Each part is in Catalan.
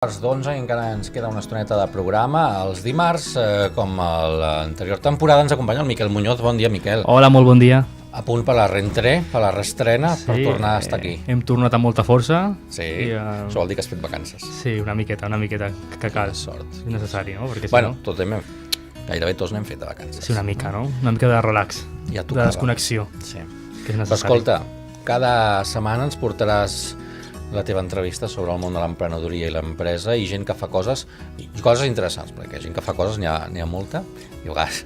11 i encara ens queda una estoneta de programa. Els dimarts, com a l'anterior temporada, ens acompanya el Miquel Muñoz. Bon dia, Miquel. Hola, molt bon dia. A punt per la reentré, per la reestrena, per tornar a estar aquí. Hem tornat amb molta força. Sí, això vol dir que has fet vacances. Sí, una miqueta que cal. Sort. És necessari, no? Perquè, bueno, gairebé tots n'hem fet de vacances. Sí, una mica, no? Una mica de relax, ja de desconnexió, sí. Que és necessari. Però escolta, cada setmana ens portaràs la teva entrevista sobre el món de l'emprenedoria i l'empresa i gent que fa coses, i coses interessants, perquè gent que fa coses n'hi ha molta, i a vegades,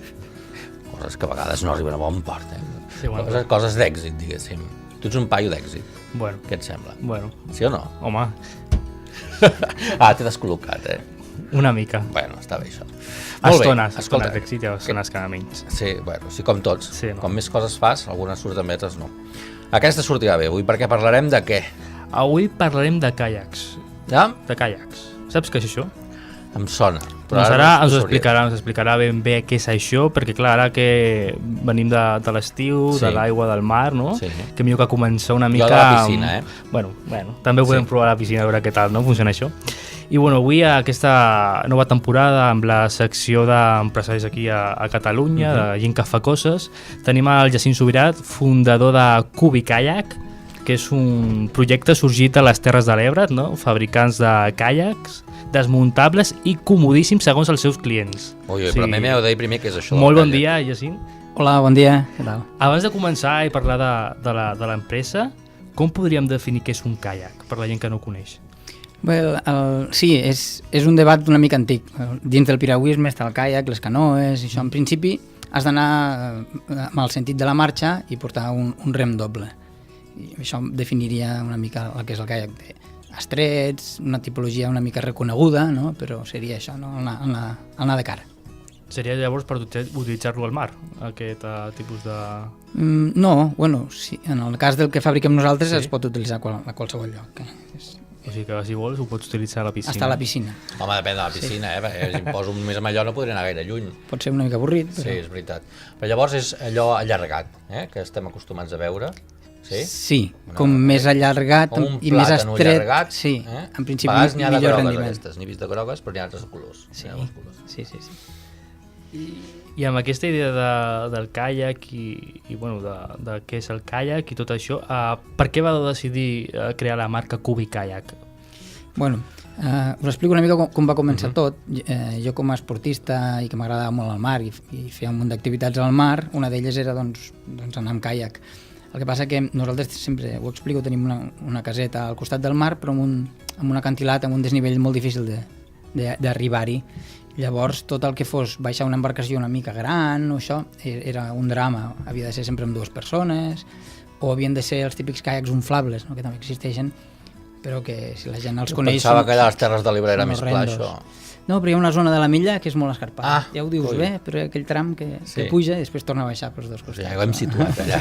coses que a vegades no arriben a bon port, Sí, bueno, coses d'èxit, diguéssim. Tu ets un paio d'èxit. Bueno. Què et sembla? Bueno. Sí o no? Home. T'he descol·locat, Una mica. Bueno, està bé, això. Estones d'èxit i estones que menys. Sí, bueno, sí, com tots. Sí, no? Com més coses fas, algunes surten bé, altres no. Aquesta sortirà bé avui, perquè parlarem de què? Avui parlarem de caiacs. Ja? De caiacs. Saps què és això? Em sona. Doncs ara ens explicarà ben bé què és això, perquè clar, ara que venim de l'estiu, sí, de l'aigua, del mar, no? Sí. Que millor que començar una mica... Jo de la piscina, Bueno, també ho podem provar a la piscina, a veure què tal, no? Funciona això. I bueno, avui aquesta nova temporada amb la secció d'empresaris aquí a Catalunya, de gent que fa coses, tenim el Jacint Subirat, fundador de Cubi Kayak, que és un projecte sorgit a les Terres de l'Ebre, no? Fabricants de caiacs, desmuntables i comodíssims segons els seus clients. Ui, però m'heu de dir primer què és això. Molt bon dia, Jacint. Hola, bon dia. Què tal? Abans de començar i parlar de l'empresa, com podríem definir què és un caiac, per la gent que no ho coneix? Bé, sí, és un debat una mica antic. Dins del piragüisme està el caiac, les canoes, i això en principi has d'anar amb el sentit de la marxa i portar un rem doble. I això definiria una mica el que és el caiac estrets, una tipologia una mica reconeguda, no? Però seria això, no? El anar de cara. Seria llavors per utilitzar-lo al mar, aquest tipus de... No, bueno, sí, en el cas del que fabriquem nosaltres es pot utilitzar a qualsevol lloc. O sigui que si vols ho pots utilitzar a la piscina. Està a la piscina. Home, depèn de la piscina, perquè si em poso més amb allò no podré anar gaire lluny. Pot ser una mica avorrit. Però... Sí, és veritat. Però llavors és allò allargat, que estem acostumats a veure. Sí, com més allargat i més estret. Allargat, sí, en principi millor rendiment. N'hi ha de grogues aquestes, n'he vist de grogues, però n'hi ha altres colors. Sí. I amb aquesta idea del caiac i bueno, de què és el caiac i tot això, per què vau decidir crear la marca Cubi Kayak? Bueno, us explico una mica com va començar tot. Jo com a esportista i que m'agradava molt el mar i feia un munt d'activitats al mar, una d'elles era doncs anar amb caiac. El que passa que nosaltres sempre, ho explico, tenim una caseta al costat del mar, però amb un acantilat, amb un desnivell molt difícil d'arribar-hi. Llavors, tot el que fos baixar una embarcació una mica gran o això, era un drama. Havia de ser sempre amb dues persones, o havien de ser els típics caiacs inflables, no? Que també existeixen, però que si la gent els coneix... Pensava que allà a les Terres de l'Ebre era més clar, això. No, però hi ha una zona de la milla que és molt escarpada. Ja ho dius ui. bé, però aquell tram que puja i després torna a baixar pels dos costats. Ja ho hem situat allà.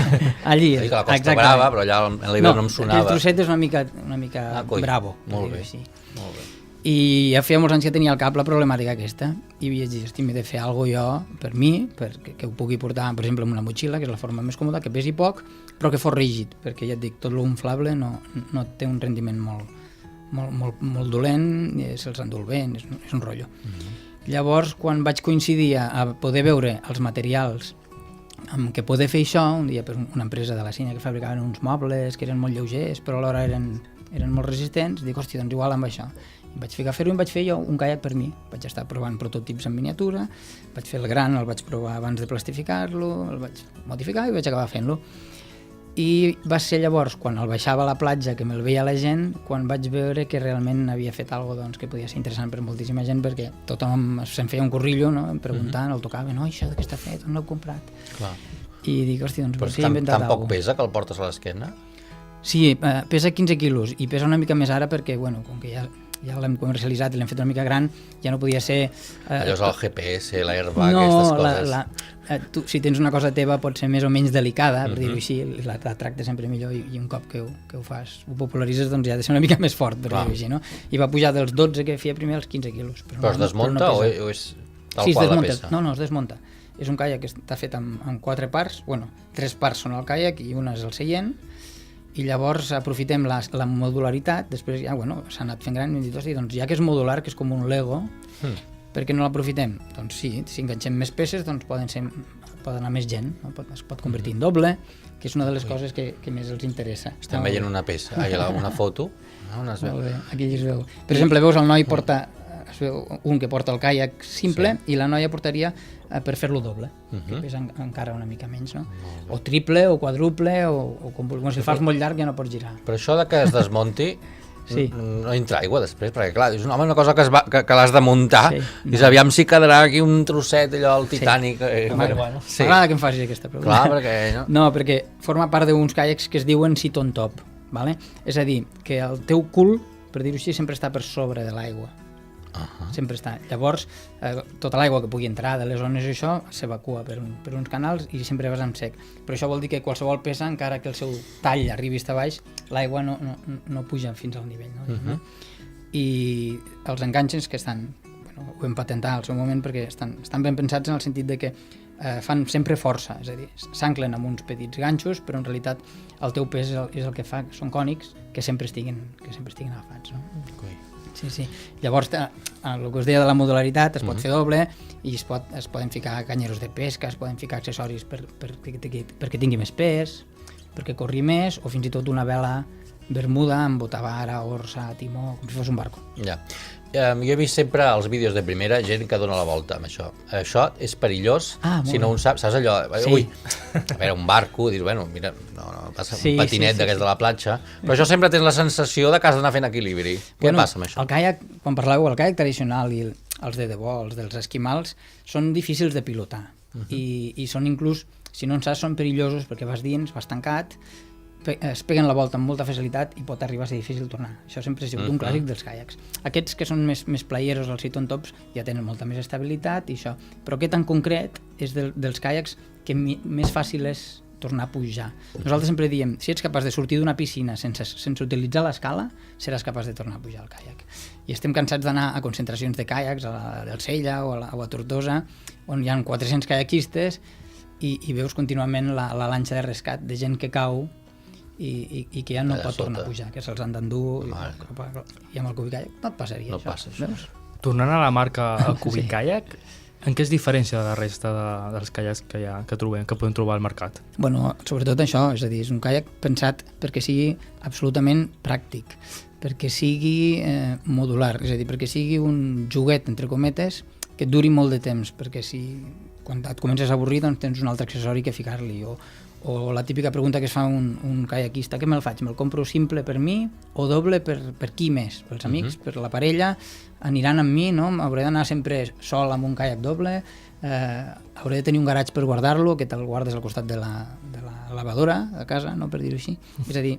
Allí, que la Costa Brava, però allà a l'hivern no em sonava. Aquell trosset és una mica bravo. Molt bé. I ja feia molts anys que tenia al cap la problemàtica aquesta i vaig dir, hosti, m'he de fer alguna cosa jo per mi, perquè ho pugui portar, per exemple, amb una motxilla, que és la forma més còmoda, que pesi poc, però que fos rígid, perquè ja et dic, tot l'inflable no té un rendiment molt dolent, se'ls endú el vent, és un rotllo. Llavors, quan vaig coincidir a poder veure els materials amb què poder fer això, un dia per una empresa de la Sínia que fabricaven uns mobles que eren molt lleugers, però alhora eren molt resistents, dic, hòstia, doncs igual amb això. I vaig ficar a fer-ho i vaig fer jo un caiac per mi. Vaig estar provant prototips en miniatura, vaig fer el gran, el vaig provar abans de plastificar-lo, el vaig modificar i vaig acabar fent-lo. I va ser llavors, quan el baixava a la platja, que me'l veia la gent, quan vaig veure que realment havia fet alguna cosa que podia ser interessant per moltíssima gent, perquè tothom se'n feia un corrillo, no? Preguntant, el tocava, no, això de què està fet, on l'heu comprat? Clar. I dic, hòstia, doncs però he inventat alguna cosa. Tampoc pesa que el portes a l'esquena? Sí, pesa 15 quilos i pesa una mica més ara perquè, bueno, com que ja l'hem comercialitzat i l'hem fet una mica gran, ja no podia ser... Allò és el GPS, l'airbag, aquestes coses. Si tens una cosa teva pot ser més o menys delicada, per dir-ho així, la tractes sempre millor i un cop que ho fas, ho popularitzes, doncs ja ha de ser una mica més fort, per dir-ho així, no? I va pujar dels 12 que feia primer als 15 quilos. Però es desmunta o és tal qual la peça? No, es desmunta. És un caiac que està fet amb 4 parts, bueno, 3 parts són el caiac i una és el seient, I llavors aprofitem la modularitat, després ja, s'ha anat fent gran i hem dit, hosti, doncs ja que és modular, que és com un Lego, per què no l'aprofitem? Doncs sí, si enganxem més peces, doncs pot anar més gent, no? Es pot convertir en doble, que és una de les coses que més els interessa. Estem veient una peça, una foto, on es veu? Molt bé, aquí es veu. Per exemple, veus el noi porta, es veu un que porta el caiac simple i la noia portaria per fer-lo doble, que pesa encara una mica menys, no? O triple, o quadruple, o com vulguis. Si el fas molt llarg ja no pots girar. Però això de que es desmunti no entra aigua després, perquè clar, és una cosa que l'has de muntar i aviam si quedarà aquí un trosset allò al Titanic. M'agrada que em facis aquesta pregunta. Clar, perquè... No, perquè forma part d'uns caiacs que es diuen sit on top, vale? És a dir, que el teu cul, per dir-ho així, sempre està per sobre de l'aigua. Sempre està. Llavors, tota l'aigua que pugui entrar de les zones i això s'evacua per uns canals i sempre vas amb sec. Però això vol dir que qualsevol peça, encara que el seu tall arribi a baix, l'aigua no puja fins al nivell. No? I els enganxes que estan, ho vam patentar al seu moment perquè estan ben pensats en el sentit de que fan sempre força, és a dir, s'anclen amb uns petits ganxos, però en realitat el teu pes és el que fa, són cònics, que sempre estiguin agafats. No? Sí. Llavors, el que us deia de la modularitat, es pot fer doble i es poden ficar canyeros de pesca, es poden ficar accessoris perquè tingui més pes, perquè corri més, o fins i tot una vela bermuda amb botavara, orsa, timó, com si fos un barco. Ja. Jo he vist sempre als vídeos de primera gent que dona la volta amb això. Això és perillós, si no ho saps allò, ui, a veure, un barco, dir, mira, no passa un patinet d'aquests de la platja, però això sempre tens la sensació de que has d'anar fent equilibri. Què passa amb això? El caiac, quan parlàveu, el caiac tradicional i els de debò, els dels esquimals, són difícils de pilotar i són inclús, si no en saps, són perillosos perquè vas dins, vas tancat, es peguen la volta amb molta facilitat i pot arribar a ser difícil tornar. Això sempre ha sigut un clàssic dels caiacs. Aquests que són més playeros, els sit on tops, ja tenen molta més estabilitat i això. Però aquest en concret és dels caiacs que més fàcil és tornar a pujar. Nosaltres sempre diem, si ets capaç de sortir d'una piscina sense utilitzar l'escala, seràs capaç de tornar a pujar al caiac. I estem cansats d'anar a concentracions de caiacs, a la del Sella o a Tortosa, on hi ha 400 caiaquistes i veus contínuament la lanxa de rescat de gent que cau i que ja no pot tornar a pujar, que se'ls han d'endur i amb el Cubicaiac no et passaria això. Tornant a la marca Cubicaiac, en què es diferencia de la resta dels caiacs que podem trobar al mercat? Sobretot això, és a dir, és un caiac pensat perquè sigui absolutament pràctic, perquè sigui modular, és a dir, perquè sigui un joguet, entre cometes, que et duri molt de temps, perquè si quan et comences a avorrir doncs tens un altre accessori que ficar-li, o la típica pregunta que es fa un caiaquista, què me'l faig? Me'l compro simple per mi o doble per qui més? Pels amics, per la parella, aniran amb mi, no? Hauré d'anar sempre sol amb un caiac doble, hauré de tenir un garatge per guardar-lo, que te'l guardes al costat de la lavadora a casa, no? Per dir-ho així. És a dir,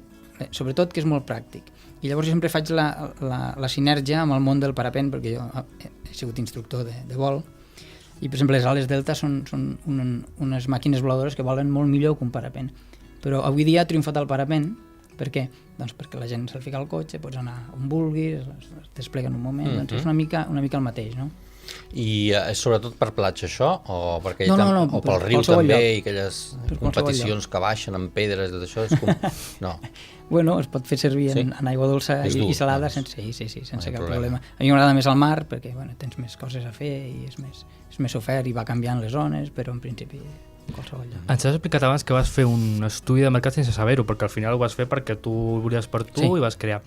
sobretot que és molt pràctic. I llavors jo sempre faig la sinergia amb el món del parapent, perquè jo he sigut instructor de vol, i per exemple les ales delta són unes màquines voladores que volen molt millor que un parapent, però avui dia ha triomfat el parapent. Per què? Doncs perquè la gent se'l fica al cotxe, pots anar on vulguis, es desplega en un moment, doncs és una mica el mateix, no? I sobretot per platja això? O perquè o pel riu també, i aquelles competicions que baixen amb pedres i tot això? És com... No. Es pot fer servir en aigua dolça i salada sense cap problema. A mi m'agrada més el mar perquè tens més coses a fer i és més ofert i va canviant les zones, però en principi qualsevol lloc. Ens has explicat abans que vas fer un estudi de mercat sense saber-ho, perquè al final ho vas fer perquè tu ho volies per tu i vas crear.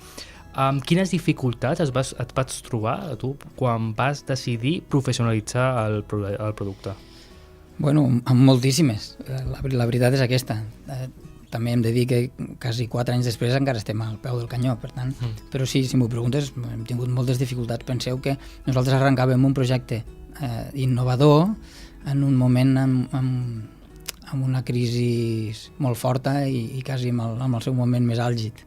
Quines dificultats et vas trobar tu quan vas decidir professionalitzar el producte? Amb moltíssimes. La veritat és aquesta. També hem de dir que quasi 4 anys després encara estem al peu del canyó, per tant. Però sí, si m'ho preguntes, hem tingut moltes dificultats. Penseu que nosaltres arrencàvem un projecte innovador en un moment amb una crisi molt forta i quasi amb el seu moment més àlgid.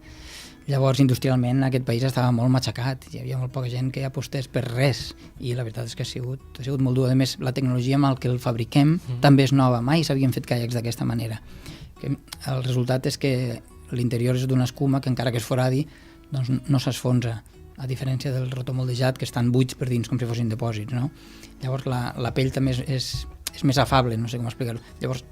Llavors, industrialment, aquest país estava molt matxacat, hi havia molt poca gent que apostés per res, i la veritat és que ha sigut molt dur. A més, la tecnologia amb el que el fabriquem també és nova, mai s'havien fet caiacs d'aquesta manera. El resultat és que l'interior és d'una escuma que encara que es foradi doncs no s'esfonsa, a diferència del rotomoldejat que estan buits per dins com si fossin dipòsits, no? Llavors la pell també és més afable, no sé com explicar-ho. Llavors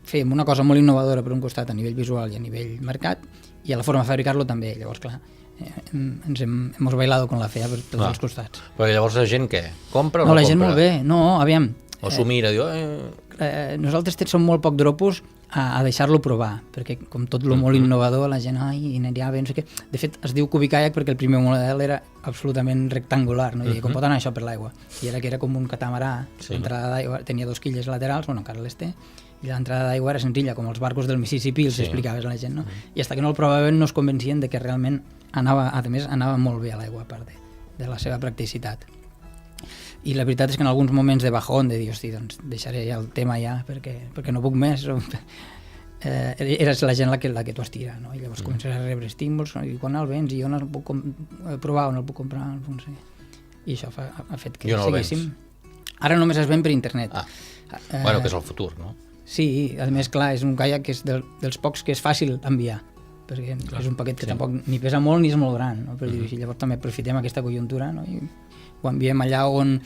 fèiem una cosa molt innovadora per un costat a nivell visual i a nivell mercat, i a la forma de fabricar-lo també. Llavors, clar, ens hemos bailado con la fea per tots els costats. Però llavors la gent què? Compra o no no compra? La gent molt bé. No, aviam. O s'ho mira, diu... Nosaltres som molt poc dropos a deixar-lo provar, perquè com tot lo molt innovador, la gent, ai, anirà bé, no sé què. De fet, es diu Cubikayak perquè el primer model era absolutament rectangular, no? I com pot anar això per l'aigua? I era que era com un catamarà, l'entrada d'aigua tenia 2 quilles laterals, bueno, encara les té, i l'entrada d'aigua era senzilla, com els barcos del Mississippi, els explicaves a la gent, no? I fins que no el provaven no es convencien de que realment anava molt bé a l'aigua, a part de la seva practicitat. I la veritat és que en alguns moments de bajón, de dir, hosti, doncs deixaré ja el tema ja, perquè no puc més, eres la gent la que t'ho estira, no? I llavors comences a rebre estímuls, i quan el vens, i jo no el puc provar, o no el puc comprar, no puc seguir. I això ha fet que seguíssim. Ara només es ven per internet. Bueno, que és el futur, no? Sí, a més, clar, és un caiac que és dels pocs que és fàcil enviar, perquè és un paquet que tampoc ni pesa molt ni és molt gran, no? Per dir-ho així. Llavors també aprofitem aquesta conjuntura, no? I ho enviem allà on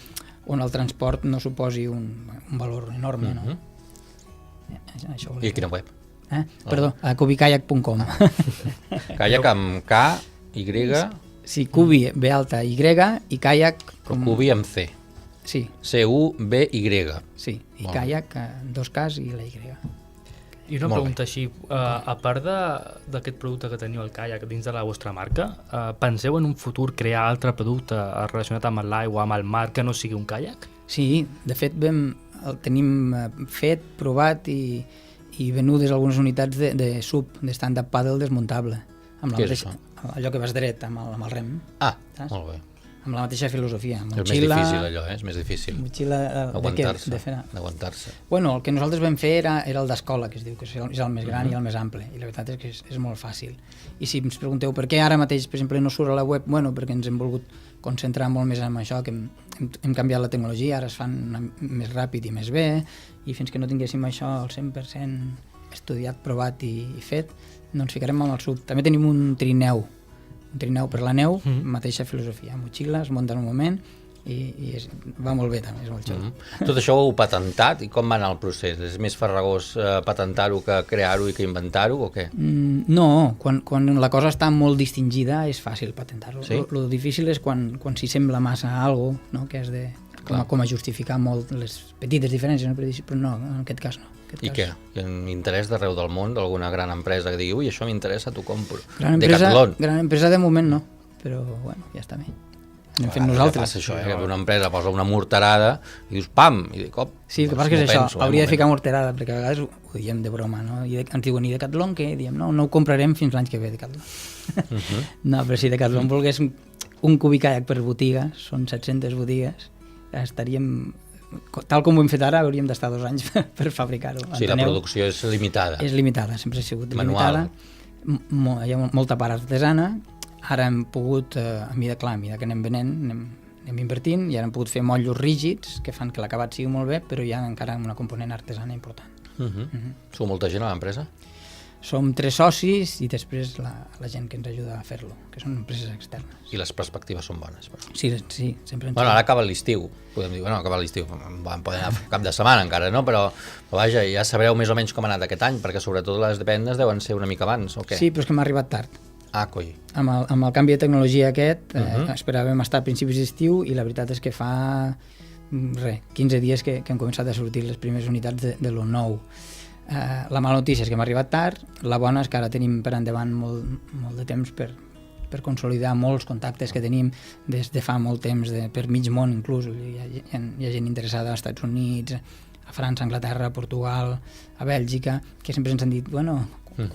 el transport no suposi un valor enorme, no? I a quina web? Perdó, a cubikayak.com. Kayak amb K, Y... Sí, Cubi, B alta, Y, i kayak... Cubi amb C. Sí. C-U-B-Y. Sí, i kayak, 2 Ks i la Y. I una pregunta així, a part d'aquest producte que teniu al caiac dins de la vostra marca, penseu en un futur crear altre producte relacionat amb l'aigua, amb el mar, que no sigui un caiac? Sí, de fet el tenim fet, provat i venudes algunes unitats de sub, de stand-up paddle desmuntable. Què és això? Allò que vas dret amb el rem. Saps? Molt bé. Amb la mateixa filosofia. És més difícil allò, és més difícil. Motxilla d'aguantar-se. Bueno, el que nosaltres vam fer era el d'escola, que es diu, que és el més gran i el més ample, i la veritat és que és molt fàcil. I si ens pregunteu per què ara mateix, per exemple, no surt a la web, bueno, perquè ens hem volgut concentrar molt més en això, que hem canviat la tecnologia, ara es fan més ràpid i més bé, i fins que no tinguéssim això al 100% estudiat, provat i fet, no ens ficarem amb el sub. També tenim un trineu per la neu, mateixa filosofia, motxilla, es munta en un moment i va molt bé també, és molt xulo. Tot això ho heu patentat i com va anar el procés? És més farragós patentar-ho que crear-ho i que inventar-ho o què? No, quan la cosa està molt distingida és fàcil patentar-lo. Sí? Lo difícil és quan s'hi sembla massa a algo, no? Que has de com a justificar molt les petites diferències, no? Però no, en aquest cas no. I què? Hi ha un interès d'arreu del món d'alguna gran empresa que digui ui, això m'interessa, t'ho compro. Gran empresa de moment no, però bueno, ja està bé. Anem fent nosaltres. Passa això, que una empresa posa una morterada i dius pam, i de cop... Sí, el que passa que és això, hauria de ficar morterada, perquè a vegades ho diem de broma, no? Ens diuen, i Decathlon què? Diem, no ho comprarem fins l'any que ve, Decathlon. No, però si Decathlon volgués un Cubikayak per botiga, són 700 botigues, estaríem... Tal com ho hem fet ara, hauríem d'estar 2 anys per fabricar-ho. Sí, la producció és limitada. És limitada, sempre ha sigut limitada. Hi ha molta part artesana. Ara hem pogut, a mida que anem venent, anem invertint, i ara hem pogut fer motllos rígids que fan que l'acabat sigui molt bé, però hi ha encara una component artesana important. Sou molta gent a l'empresa? Som 3 socis i després la gent que ens ajuda a fer-lo, que són empreses externes. I les perspectives són bones, però. Sí, sempre ens... Bueno, ara acaba l'estiu, podem dir, acaba l'estiu, podem anar cap de setmana encara, no? Però vaja, ja sabreu més o menys com ha anat aquest any, perquè sobretot les vendes deuen ser una mica abans, o què? Sí, però és que m'ha arribat tard. Coi. Amb el canvi de tecnologia aquest, esperàvem estar a principis d'estiu i la veritat és que fa 15 dies que han començat a sortir les primeres unitats de lo nou. La mala notícia és que m'ha arribat tard, la bona és que ara tenim per endavant molt de temps per consolidar molts contactes que tenim des de fa molt temps, per mig món inclús. Hi ha gent interessada als Estats Units, a França, a Anglaterra, a Portugal, a Bèlgica, que sempre ens han dit, bueno,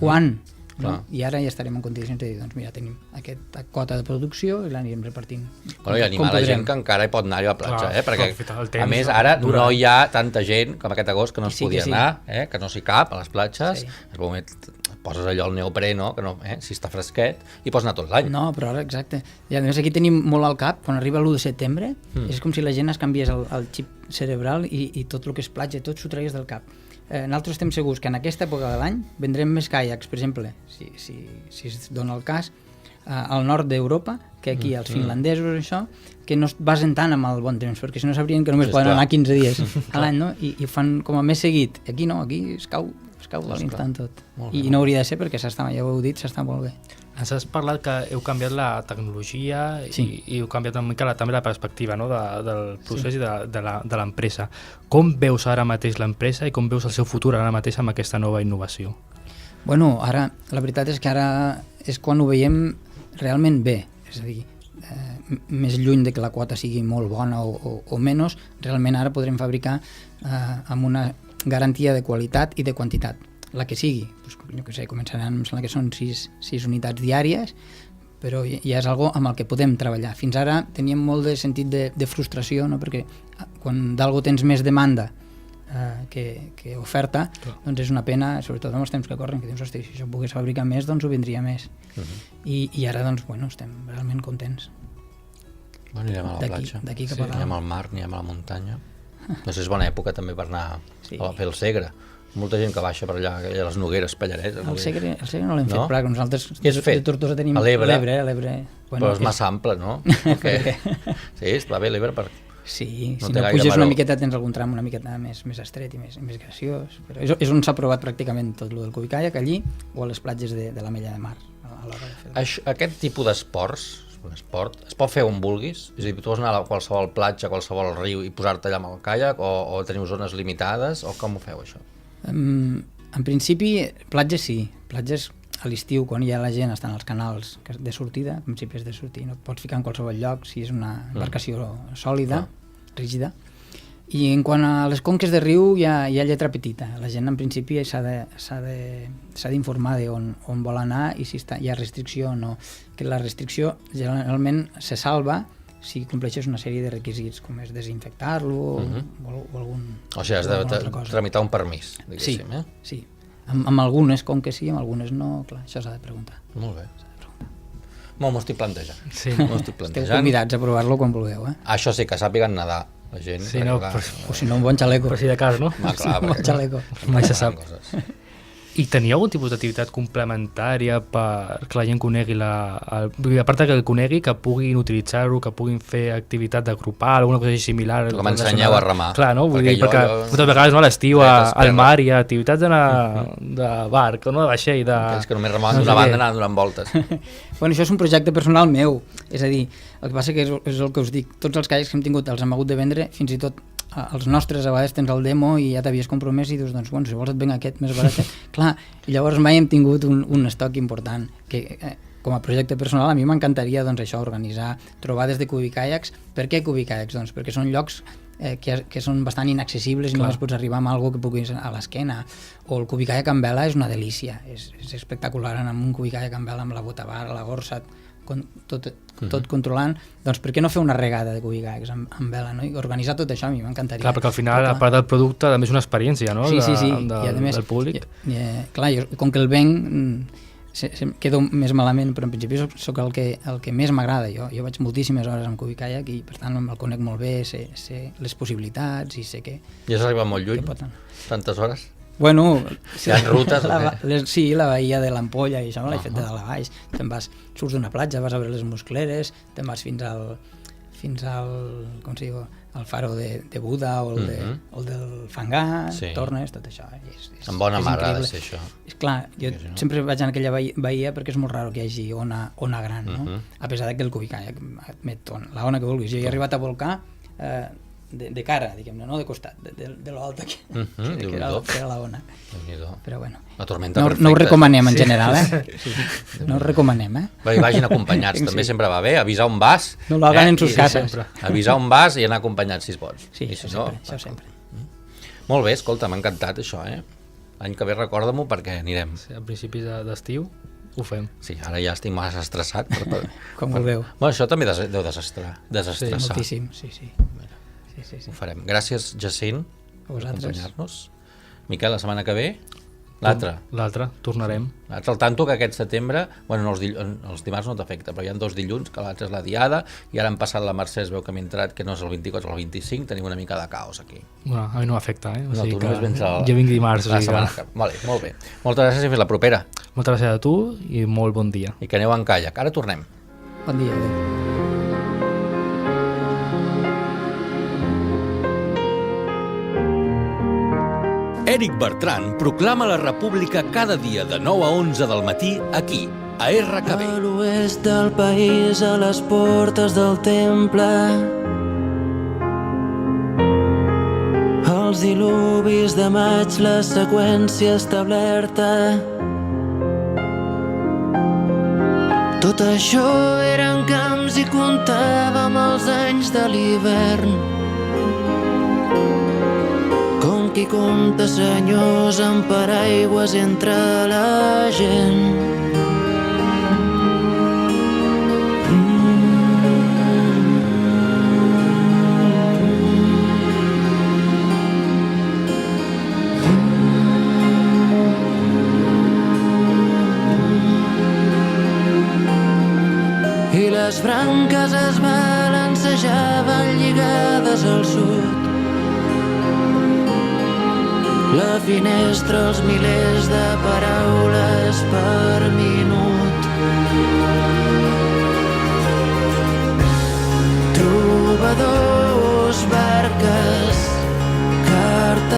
quan? No? I ara ja estarem en condicions de dir, doncs mira, tenim aquesta quota de producció i l'anirem repartint. Bueno, i animar la gent que encara hi pot anar a la platja, perquè temps, a més ara no hi ha tanta gent com aquest agost que no es podia anar, que no s'hi cap a les platges, poses allò al neoprè, no? Que no, si està fresquet, i pots anar tot l'any. No, però ara, exacte. I a més aquí tenim molt al cap, quan arriba l'1 de setembre, és com si la gent es canviés el xip cerebral i tot el que és platja, tot s'ho tragués del cap. Nosaltres estem segurs que en aquesta època de l'any vendrem més caiacs, per exemple, si es dona el cas, al nord d'Europa, que aquí els finlandesos, això, que no es basen tant amb el bon temps, perquè si no sabrien que només poden anar 15 dies a l'any, no? I fan com a més seguit. Aquí no, aquí es cau a l'instant tot. I no hauria de ser perquè ja ho heu dit, s'està molt bé. Ens has parlat que heu canviat la tecnologia i heu canviat una mica també la perspectiva, no? Del procés i de l'empresa. Com veus ara mateix l'empresa i com veus el seu futur ara mateix amb aquesta nova innovació? Bueno, ara, la veritat és que ara és quan ho veiem realment bé, és a dir, més lluny de que la quota sigui molt bona o menys, realment ara podrem fabricar amb una garantia de qualitat i de quantitat, la que sigui. Pues, jo què sé, començaran, em sembla que són 6 unitats diàries, però ja és algo amb el que podem treballar. Fins ara teníem molt de sentit de frustració, no? Perquè quan d'algo tens més demanda que oferta, doncs és una pena, sobretot en els temps que corren, que dius, hosti, si això pogués fabricar més, doncs ho vindria més. I ara, doncs, bueno, estem realment contents. Bueno, anirem a la platja, anirem al mar, anirem a la muntanya. No sé, és bona època també per anar a fer el Segre. Molta gent que baixa per allà, a les Nogueres, Pallareses. El Segre no l'hem fet, però nosaltres de Tortosa tenim l'Ebre. Però és massa ample, no? Sí, està bé l'Ebre per... Sí, si no puges una miqueta tens algun tram una miqueta més estret i més graciós. Però és on s'ha provat pràcticament tot el del cubicaiac, allí, o a les platges de l'Ametlla de Mar. Aquest tipus d'esports, es pot fer on vulguis? És a dir, tu vols anar a qualsevol platja, a qualsevol riu i posar-te allà amb el caiac, o teniu zones limitades, o com ho feu, això? En principi, platges sí. Platges a l'estiu, quan hi ha la gent, estan als canals de sortida, en principi és de sortir, no et pots ficar en qualsevol lloc si és una embarcació sòlida, rígida. I en quant a les conques de riu hi ha lletra petita. La gent en principi s'ha d'informar d'on vol anar i si hi ha restricció o no. Que la restricció generalment se salva si compleixes una sèrie de requisits, com és desinfectar-lo o algun... O sigui, has de tramitar un permís, diguéssim, Sí. Amb algunes, com que sí, amb algunes no, clar, això s'ha de preguntar. Molt bé. M'ho estic plantejant. Sí. Esteu convidats a provar-lo quan vulgueu, Això sí, que sàpiguen nedar, la gent. Sí, no, o si no, un bon xaleco. Per si de cas, no? Clar, un bon xaleco. Mai se sap. I teniu algun tipus d'activitat complementària perquè la gent conegui a part que el conegui, que puguin utilitzar-ho, que puguin fer activitat d'agrupar, alguna cosa similar. Com ensenyeu a remar. Clar, no? Vull dir, perquè moltes vegades a l'estiu al mar hi ha activitats de barc, no? De vaixell, és que només remaven d'una banda anant donant voltes. Bueno, això és un projecte personal meu, és a dir, el que passa que és el que us dic, tots els caiacs que hem tingut els hem hagut de vendre, fins i tot els nostres a vegades tens el demo i ja t'havies compromès i dius, doncs, bueno, si vols et venga aquest més barat. Clar, i llavors mai hem tingut un estoc important, que com a projecte personal a mi m'encantaria, doncs, això, organitzar trobades de cubicaiacs. Per què cubicaiacs? Doncs perquè són llocs que són bastant inaccessibles i només pots arribar amb algo que puguis a l'esquena. O el cubicaiac amb vela és una delícia, és espectacular anar amb un cubicaiac amb vela, amb la botabara, la gorsa, tot controlant, doncs per què no fer una regada de cubicaiacs amb vela, no? I organitzar tot això a mi m'encantaria. Clar, perquè al final, a part del producte, també és una experiència, no? Sí. Del públic. Clar, jo, com que el venc quedo més malament, però en principi soc el que més m'agrada. Jo vaig moltíssimes hores amb cubicaiac i per tant el conec molt bé, sé les possibilitats i sé que... I has arribat molt lluny? Tantes hores? Bueno, hi ha rutes? Sí, la bahia de l'Ampolla i això l'he fet de dalt a baix. Surts d'una platja, vas a veure les muscleres, te'n vas fins al com se diu, al faro de Buda o el del Fangar, tornes, tot això. En bona mar ha de ser això. Clar, jo sempre vaig en aquella bahia perquè és molt raro que hi hagi ona gran, no? A pesar que el cubicaiac admet la ona que vulguis. Jo he arribat a volcar de cara, diguem-ne, no de costat, de lo alta que era la ona. Però bueno, no ho recomanem en general, no ho recomanem, Vagin acompanyats, també sempre va bé, avisar on vas. No lo hagan en sus casas. Avisar on vas i anar acompanyats si es pots. Sí, això sempre. Molt bé, escolta, m'ha encantat això, L'any que ve recorda-m'ho perquè anirem. A principis d'estiu ho fem. Sí, ara ja estic massa estressat. Com vulgueu. Bueno, això també deu desestressar. Sí, moltíssim, sí. Ho farem. Gràcies, Jacint, per acompanyar-nos. Miquel, la setmana que ve? L'altre, tornarem. L'altre, al tanto que aquest setembre, bueno, no, els dimarts no t'afecta, però hi ha 2 dilluns, que l'altre és la Diada, i ara han passat la Mercè, es veu que m'he entrat que no és el 24, és el 25, tenim una mica de caos aquí. Bueno, a mi no m'afecta, O No, sigui tu només vens jo vinc dimarts. la setmana que... Vale, molt bé. Moltes gràcies i fins la propera. Moltes gràcies a tu i molt bon dia. I que aneu en calla, que ara tornem. Bon dia, adéu. Éric Bertran proclama la República cada dia de 9 a 11 del matí aquí, a RKB. A l'oest del país, a les portes del temple, els dilubis de maig, la seqüència establerta. Tot això eren camps i comptàvem els anys de l'hivern. Com qui compta senyors amb paraigües entre la gent. I les branques es balancejaven lligades al sud. La finestra, els milers de paraules per minut. Trobadors, barques,